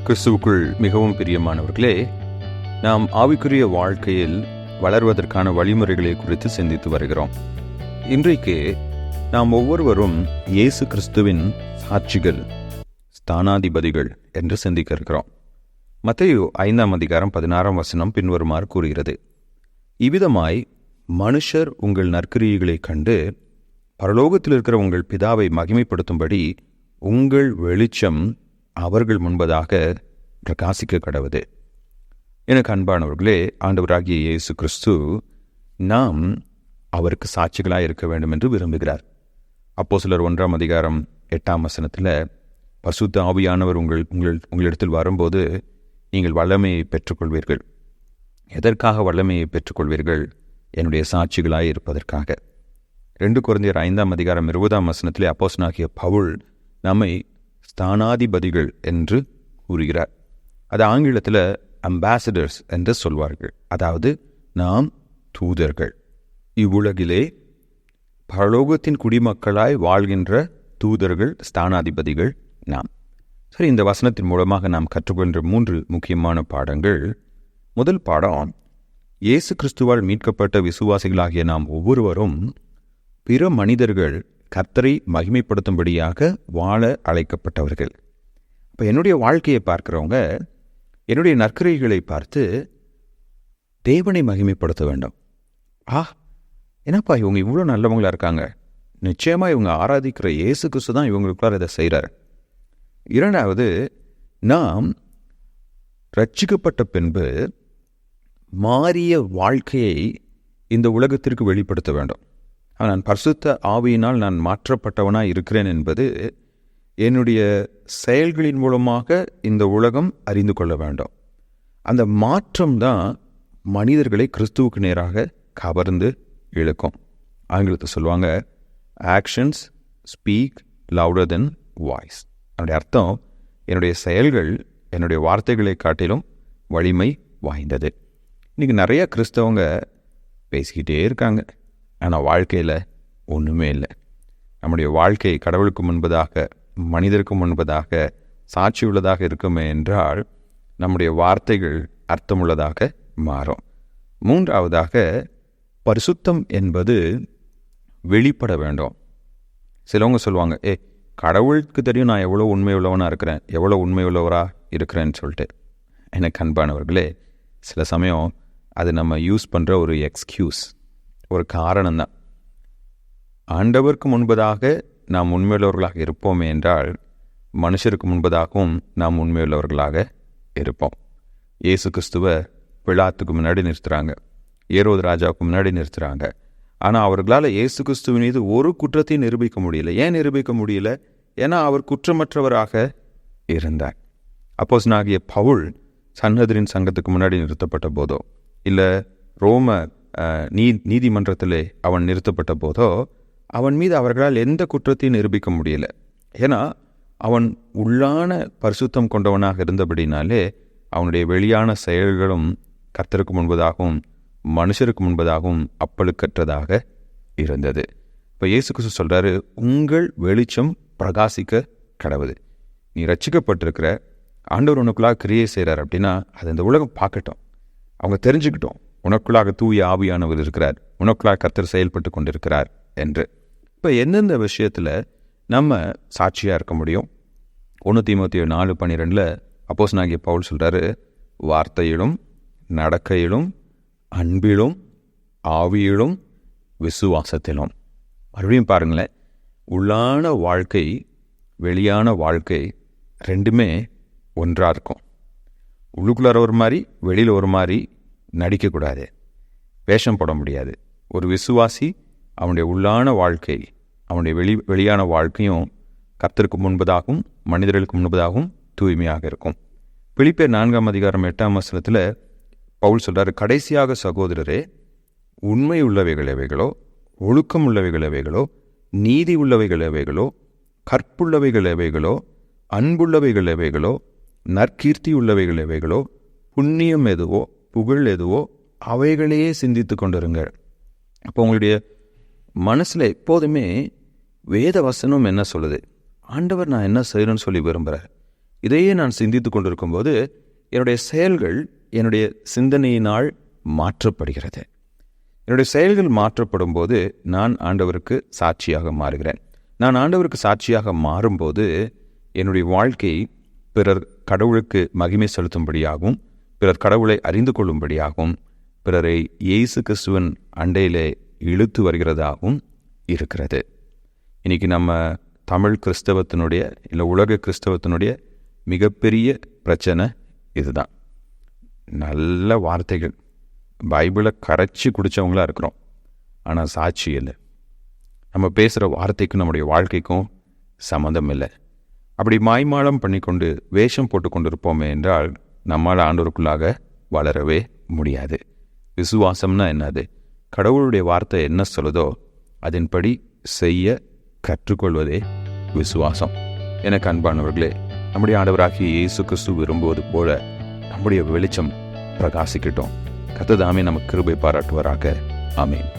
கிறிஸ்துவுக்குள் மிகவும் பிரியமானவர்களே, நாம் ஆவிக்குரிய வாழ்க்கையில் வளர்வதற்கான வழிமுறைகளை குறித்து சிந்தித்து வருகிறோம். இன்றைக்கு நாம் ஒவ்வொருவரும் இயேசு கிறிஸ்துவின் சாட்சிகள், ஸ்தானாதிபதிகள் என்று சிந்திக்க இருக்கிறோம். மத்தேயு 5:16 பின்வருமாறு கூறுகிறது: இவ்விதமாய் மனுஷர் உங்கள் நற்கிரியைகளைக் கண்டு பரலோகத்தில் இருக்கிற உங்கள் பிதாவை மகிமைப்படுத்தும்படி உங்கள் வெளிச்சம் அவர்கள் முன்பதாக பிரகாசிக்க கடவுது. எனக்கு அன்பானவர்களே, ஆண்டவராகிய இயேசு கிறிஸ்து நாம் அவருக்கு சாட்சிகளாக இருக்க வேண்டும் என்று விரும்புகிறார். அப்போஸ்தலர் 1:8 பரிசுத்த ஆவியானவர் உங்களிடத்தில் வரும்போது நீங்கள் வல்லமையை பெற்றுக்கொள்வீர்கள். எதற்காக வல்லமையை பெற்றுக்கொள்வீர்கள்? என்னுடைய சாட்சிகளாய் இருப்பதற்காக. 2 கொரிந்தியர் 5:20 அப்போஸ்தலனாகிய பவுல் நம்மை ஸ்தானாதிபதிகள் என்று கூறுகிறார். அது ஆங்கிலத்தில் அம்பாசடர்ஸ் என்று சொல்வார்கள். அதாவது நாம் தூதர்கள், இவ்வுலகிலே பரலோகத்தின் குடிமக்களாய் வாழ்கின்ற தூதர்கள், ஸ்தானாதிபதிகள் நாம். சரி, இந்த வசனத்தின் மூலமாக நாம் கற்றுக்கொள்கின்ற 3 முக்கியமான பாடங்கள். முதல் பாடம், இயேசு கிறிஸ்துவால் மீட்கப்பட்ட விசுவாசிகளாகிய நாம் ஒவ்வொருவரும் பிற மனிதர்கள் கர்த்தரை மகிமைப்படுத்தும்படியாக வாழ அழைக்கப்பட்டவர்கள். இப்போ என்னுடைய வாழ்க்கையை பார்க்குறவங்க என்னுடைய நற்கிரியைகளை பார்த்து தேவனை மகிமைப்படுத்த வேண்டும். என்னப்பா இவங்க இவ்வளோ நல்லவங்களா இருக்காங்க, நிச்சயமாக இவங்க ஆராதிக்கிற இயேசு கிறிஸ்து தான் இவங்களுக்குள்ளார இதை செய்கிறார். இரண்டாவது, நாம் ரட்சிக்கப்பட்ட பின்பு மாறிய வாழ்க்கையை இந்த உலகத்திற்கு வெளிப்படுத்த வேண்டும். நான் பரிசுத்த ஆவியினால் நான் மாற்றப்பட்டவனாய் இருக்கிறேன் என்பது என்னுடைய செயல்களின் மூலமாக இந்த உலகம் அறிந்து கொள்ள வேண்டும். அந்த மாற்றம்தான் மனிதர்களை கிறிஸ்துவுக்கு நேராக கவர்ந்து இழுக்கும். ஆங்கிலத்தில் சொல்லுவாங்க, ஆக்ஷன்ஸ் ஸ்பீக் லவுடர் தென் வாய்ஸ். அதனுடைய அர்த்தம், என்னுடைய செயல்கள் என்னுடைய வார்த்தைகளை காட்டிலும் வலிமை வாய்ந்தது. இன்றைக்கி நிறைய கிறிஸ்தவங்க பேசிக்கிட்டே இருக்காங்க, ஆனால் வாழ்க்கையில் ஒன்றுமே இல்லை. நம்முடைய வாழ்க்கை கடவுளுக்கு முன்பதாக, மனிதருக்கு முன்பதாக சாட்சி உள்ளதாக இருக்குமே என்றால் நம்முடைய வார்த்தைகள் அர்த்தமுள்ளதாக மாறும். மூன்றாவதாக, பரிசுத்தம் என்பது வெளிப்பட வேண்டும். சிலவங்க சொல்லுவாங்க, கடவுளுக்கு தெரியும் நான் எவ்வளோ உண்மை உள்ளவனாக இருக்கிறேன், எவ்வளோ உண்மை உள்ளவராக இருக்கிறேன்னு சொல்லிட்டு. எனக்கு அன்பானவர்களே, சில சமயம் அது நம்ம யூஸ் பண்ணுற ஒரு எக்ஸ்கியூஸ், ஒரு காரணம்தான். ஆண்டவருக்கு முன்பதாக நாம் உண்மையுள்ளவர்களாக இருப்போமே என்றால் மனுஷருக்கு முன்பதாகவும் நாம் உண்மையுள்ளவர்களாக இருப்போம். இயேசு கிறிஸ்துவை பிலாத்துக்கு முன்னாடி நிறுத்துகிறாங்க, ஏரோது ராஜாவுக்கு முன்னாடி நிறுத்துகிறாங்க. ஆனால் அவர்களால் இயேசு கிறிஸ்துவின் மீது ஒரு குற்றத்தையும் நிரூபிக்க முடியல. ஏன் நிரூபிக்க முடியல? ஏன்னா அவர் குற்றமற்றவராக இருந்தார். அப்போஸ்தலனாகிய பவுல் சன்ஹெத்ரின் சங்கத்துக்கு முன்னாடி நிறுத்தப்பட்ட போதோ, இல்லை ரோம நீதிமன்றத்திலே அவன் நிறுத்தப்பட்ட போதோ அவன் மீது அவர்களால் எந்த குற்றத்தையும் நிரூபிக்க முடியல. ஏன்னா அவன் உள்ளான பரிசுத்தம் கொண்டவனாக இருந்தபடினாலே அவனுடைய வெளியான செயல்களும் கர்த்தருக்கு முன்பதாகவும் மனுஷருக்கு முன்பதாகவும் அப்பழுக்கற்றதாக இருந்தது. இப்போ இயேசு கிறிஸ்து சொல்கிறாரு, உங்கள் வெளிச்சம் பிரகாசிக்க கடவுது. நீ ரட்சிக்கப்பட்டிருக்கிற, ஆண்டவர் உனக்குள்ளாக கிரியை செய்கிறார் அப்படின்னா அது இந்த உலகம் பார்க்கட்டும், அவங்க தெரிஞ்சுக்கிட்டோம் உனக்குள்ளாக தூய ஆவியானவர் இருக்கிறார், உனக்குள்ளாக கர்த்தர் செயல்பட்டு கொண்டிருக்கிறார் என்று. இப்போ எந்தெந்த விஷயத்தில் நம்ம சாட்சியாக இருக்க முடியும்? 1 தீமோத்தேயு 4:12 அப்போஸ்தலனாகிய பவுல் சொல்கிறாரு, வார்த்தையிலும் நடக்கையிலும் அன்பிலும் ஆவியிலும் விசுவாசத்திலும். மறுபடியும் பாருங்களேன், உள்ளான வாழ்க்கை வெளியான வாழ்க்கை ரெண்டுமே ஒன்றாக இருக்கும். உள்ளுக்குள்ளார ஒரு மாதிரி, வெளியில் ஒரு மாதிரி நடிக்கக்கூடாது, வேஷம் போட முடியாது. ஒரு விசுவாசி அவனுடைய உள்ளான வாழ்க்கை, அவனுடைய வெளியான வாழ்க்கையும் கர்த்தருக்கு முன்பதாகவும் மனிதர்களுக்கு முன்பதாகவும் தூய்மையாக இருக்கும். பிலிப்பியர் 4:8 பவுல் சொல்கிறார், கடைசியாக சகோதரரே, உண்மை உள்ளவைகள் எவைகளோ, ஒழுக்கம் உள்ளவைகள் எவைகளோ, நீதி உள்ளவைகள் எவைகளோ, கற்புள்ளவைகள் எவைகளோ, அன்புள்ளவைகள் எவைகளோ, நற்கீர்த்தி உள்ளவைகள் எவைகளோ, புண்ணியம் எதுவோ, புகழ் எதுவோ, அவைகளையே சிந்தித்து கொண்டிருங்கள். அப்போ உங்களுடைய மனசில் எப்போதுமே வேத வசனம் என்ன சொல்லுது, ஆண்டவர் நான் என்ன செய்யணும்னு சொல்லி விரும்புகிறார், இதையே நான் சிந்தித்து கொண்டிருக்கும்போது என்னுடைய செயல்கள் என்னுடைய சிந்தனையினால் மாற்றப்படுகிறது. என்னுடைய செயல்கள் மாற்றப்படும் போது நான் ஆண்டவருக்கு சாட்சியாக மாறுகிறேன். நான் ஆண்டவருக்கு சாட்சியாக மாறும்போது என்னுடைய வாழ்க்கை பிறர் கடவுளுக்கு மகிமை செலுத்தும்படியாகவும், பிறர் கடவுளை அறிந்து கொள்ளும்படியாகவும், பிறரை இயேசு கிறிஸ்துவின் அண்டையிலே இழுத்து வருகிறதாகவும் இருக்கிறது. இன்றைக்கி நம்ம தமிழ் கிறிஸ்தவத்தினுடைய இல்லை உலக கிறிஸ்தவத்தினுடைய மிகப்பெரிய பிரச்சனை இதுதான். நல்ல வார்த்தைகள், பைபிளை கரைச்சி குடித்தவங்களாக இருக்கிறோம், ஆனால் சாட்சி இல்லை. நம்ம பேசுகிற வார்த்தைக்கும் நம்முடைய வாழ்க்கைக்கும் சம்மந்தம் இல்லை. அப்படி மாய்மாலம் பண்ணிக்கொண்டு வேஷம் போட்டு கொண்டு இருப்போமே என்றால் நம்மால் ஆண்டவருக்குள்ளாக வளரவே முடியாது. விசுவாசம்னா என்னது? கடவுளுடைய வார்த்தை என்ன சொல்லுதோ அதன்படி செய்ய கற்றுக்கொள்வதே விசுவாசம். எனக்கு அன்பானவர்களே, நம்முடைய ஆண்டவராகிய இயேசு கிறிஸ்து விரும்புவது போல நம்முடைய வெளிச்சம் பிரகாசிக்கட்டும். கர்த்தர் தாமே நமக்கு கிருபை பாராட்டுவாராக. ஆமென்.